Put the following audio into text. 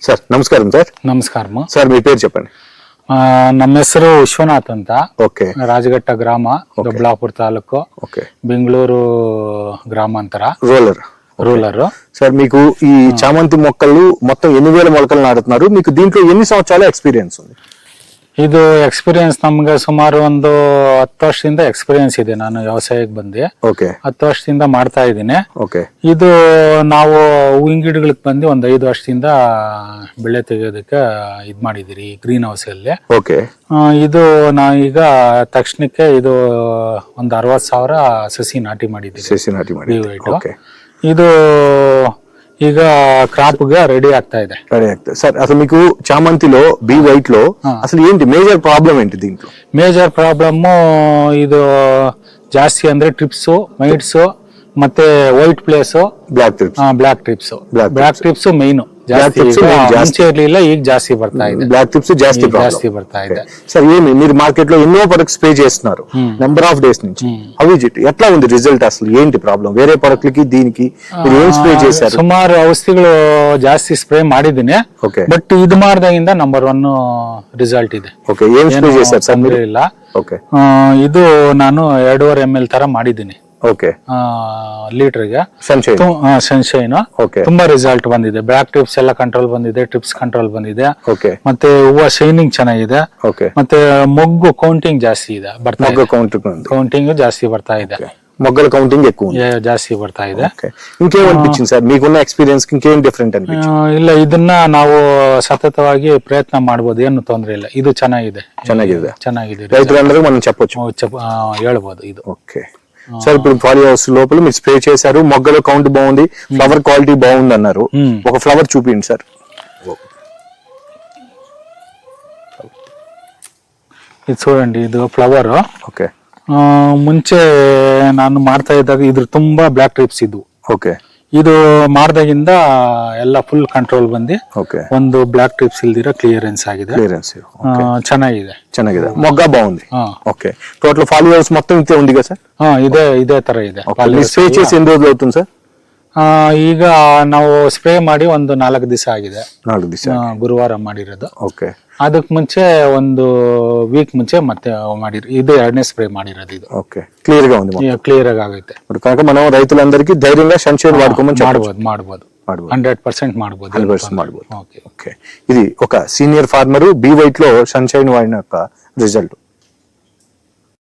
Sir ನಮಸ್ಕಾರ sir. ನಮಸ್ಕಾರ sir మీ పేరు చెప్పండి. ನಮ್ಮ ಹೆಸರು ವಿಶ್ವನಾಥ್ ಅಂತ. ಓಕೆ. ರಾಜಘಟ್ಟ ಗ್ರಾಮ, ದೊಡ್ಡಬಳ್ಳಾಪುರ ತಾಲೂಕು, ಓಕೆ. ಬೆಂಗಳೂರು ಗ್ರಾಮಾಂತರ, రూలర్. సార్ మీకు ఈ చామంతి మొక్కలు మొత్తం 8,000 మొలకలు నాటుతున్నారు. మీకు దీంట్లో ఎన్ని సంవత్సరాల ఎక్స్పీరియన్స్ ఉంది? ಇದು ಎಕ್ಸ್ಪೀರಿಯನ್ಸ್ ನಮ್ಗೆ ಸುಮಾರು ಒಂದು 10 ವರ್ಷದಿಂದ ಎಕ್ಸ್ಪೀರಿಯನ್ಸ್ ಇದೆ. ನಾನು ವ್ಯವಸಾಯಕ್ಕೆ ಬಂದೆ. ಓಕೆ. 10 ವರ್ಷದಿಂದ ಮಾಡ್ತಾ ಇದ್ದೀನಿ. ಓಕೆ. ಇದು ನಾವು ಹೂವಿನ ಗಿಡಗಳಿಗೆ ಬಂದು ಒಂದು 5 ವರ್ಷದಿಂದ ಬೆಳೆ ತೆಗೆಯೋದಕ್ಕೆ ಇದ್ ಮಾಡಿದಿರಿ ಗ್ರೀನ್ ಹೌಸ್ ಅಲ್ಲಿ. ಓಕೆ. ಇದು ನಾವೀಗ ತಕ್ಷಣಕ್ಕೆ ಇದು ಒಂದು 60,000 ಸಸಿ ನಾಟಿ ಮಾಡಿದ್ದೀವಿ. ಓಕೆ. ಇದು ಈಗ క్రాప్ గా రెడీ ಆಗ್ತಾ ಇದೆ. సార్ అసలు మీకు చామంతిలో బీ వైట్ లో అసలు ఏంటి మేజర్ ప్రాబ్లం ఏంటి దీంట్లో? ಮೇಜರ್ ಪ್ರಾಬ್ಲಮ್ ಇದು ಜಾಸ್ತಿ ಅಂದ್ರೆ ಟ್ರಿಪ್ಸ್, ಮೈಟ್ಸ್ ಮತ್ತೆ white place, block trips main ಮುಂಚೆ ಇರ್ಲಿಲ್ಲ, ಈಗ ಜಾಸ್ತಿ ಬರ್ತಾ ಇದೆ. బ్లాక్ టిప్స్ జాస్తి ಬರ್ತಾ ಇದೆ. సార్ ఏమి మీరు మార్కెట్ లో ఎన్నో ప్రొడక్ట్స్ స్ప్రే చేస్తున్నారు నెంబర్ ఆఫ్ డేస్ నుంచి. How is it? ఎట్లా ఉంది రిజల్ట్? అసలు ఏంటి ప్రాబ్లం? వేరే ప్రొడక్ట్లకి దీనికి మీరు ఏం స్ప్రే చేశారు? ಸುಮಾರು ಔಷಧಿಗಳು ಜಾಸ್ತಿ ಸ್ಪ್ರೇ ಮಾಡಿದ್ದೀನಿ. ಓಕೆ. ಬಟ್ ಇದು ಮಾಡಿದಾಗಿಂದ ನಂಬರ್ 1 ರಿಸಲ್ಟ್ ಇದೆ. ಓಕೆ. ಏನ್ ಸ್ಪ್ರೇ చేశారు ಸರ್ మీరు? ಇಲ್ಲ. ಓಕೆ. ಇದು ನಾನು 2.5 ml ತರ ಮಾಡಿದ್ದೀನಿ. ಓಕೆ. ಲೀಟರ್ಗೆ ಸನ್ಶೈನ್ ಓಕೆ. ತುಂಬಾ ರಿಸಲ್ಟ್ ಬಂದಿದೆ. ಬ್ಲಾಕ್ ಟ್ರಿಪ್ಸ್ ಎಲ್ಲ ಕಂಟ್ರೋಲ್ ಬಂದಿದೆ, ಟ್ರಿಪ್ಸ್ ಕಂಟ್ರೋಲ್ ಬಂದಿದೆ. ಓಕೆ. ಮತ್ತೆ ಹೂವು ಶೈನಿಂಗ್ ಚೆನ್ನಾಗಿದೆ. ಓಕೆ. ಮತ್ತೆ ಮೊಗ್ಗು ಕೌಂಟಿಂಗ್ ಜಾಸ್ತಿ ಇದೆ, ಕೌಂಟಿಂಗ್ ಜಾಸ್ತಿ ಬರ್ತಾ ಇದೆ. మొగ్గల కౌంటింగ్ ఎక్కువ ಜಾಸ್ತಿ ಬರ್ತಾ ಇದೆ. ఇంకేం అనిపించింది సార్ మీకున్న ఎక్స్పీరియన్స్? ఇంకేం డిఫరెంట్ అనిపించింది? ಇಲ್ಲ, ಇದನ್ನ ನಾವು ಸತತವಾಗಿ ಪ್ರಯತ್ನ ಮಾಡಬಹುದು, ಏನು ತೊಂದರೆ ಇಲ್ಲ. ಇದು ಚೆನ್ನಾಗಿದೆ. రైతులందరూ మనం చెప్పొచ్చు, ಹೇಳ್ಬೋದು ಇದು. ఓకే. సార్ ఇప్పుడు పాలీ హౌస్ లోపల మీరు స్ప్రే చేశారు, మొగ్గల కౌంట్ బాగుంది, ఫ్లవర్ క్వాలిటీ బాగుంది అన్నారు. ఒక ఫ్లవర్ చూపించండి సార్. ಇದು చూడండి, ಇದು ಫ್ಲವರ್. ಓಕೆ. ಮುಂಚೆ ನಾನು ಮಾಡ್ತಾ ಇದ್ದಾಗ ಇದ್ರ ತುಂಬಾ ಬ್ಲಾಕ್ ಟ್ರಿಪ್ಸ್ ಇದ್ವು. ಓಕೆ. ಇದು ಮಾಡಿದಾಗಿಂದ ಎಲ್ಲ ಫುಲ್ ಕಂಟ್ರೋಲ್ ಬಂದು ಒಂದು ಬ್ಲಾಕ್ ಟ್ರಿಪ್ಸ್ ಇಲ್ದಿರೋ ಕ್ಲಿಯರೆನ್ಸ್ ಆಗಿದೆ. ಚೆನ್ನಾಗಿದೆ. మొగ్గ బాగుంది. ఓకే. టోటల్ ఫాలీ హౌస్ మొత్తం ఇంతే ఉంది కదా సార్? ఇదే ತರ ಇದೆ. స్ప్రే చేసి ఎన్ని రోజులు అవుతుంది సార్? ಈಗ ನಾವು ಸ್ಪ್ರೇ ಮಾಡಿ ಒಂದು 4 ದಿವಸ ಆಗಿದೆ. 4 ದಿವಸ. ಗುರುವಾರ ಮಾಡಿರೋದು. ಓಕೆ. ಅದಕ್ಕೆ ಮುಂಚೆ ಒಂದು ವೀಕ್ ಮುಂಚೆ ಮತ್ತೆ ಮಾಡಿರಿ. ಇದು 2ನೇ ಸ್ಪ್రే ಮಾಡಿರೋದು ಇದು. ఓకే. క్లియర్ గా ఉంది, క్లియర్ గా ಆಗೈತೆ. కనుక మనం రైతులందరికీ ధైర్యంగా సన్షైన్ వాడుకోమని ಮಾಡಬಹುದು. 100% ಮಾಡಬಹುದು. 100% ಮಾಡಬಹುದು. ఓకే. ఇది ఒక సీనియర్ ఫార్మర్ బీ వైట్ లో సన్షైన్ వాడిన యొక్క రిజల్ట్.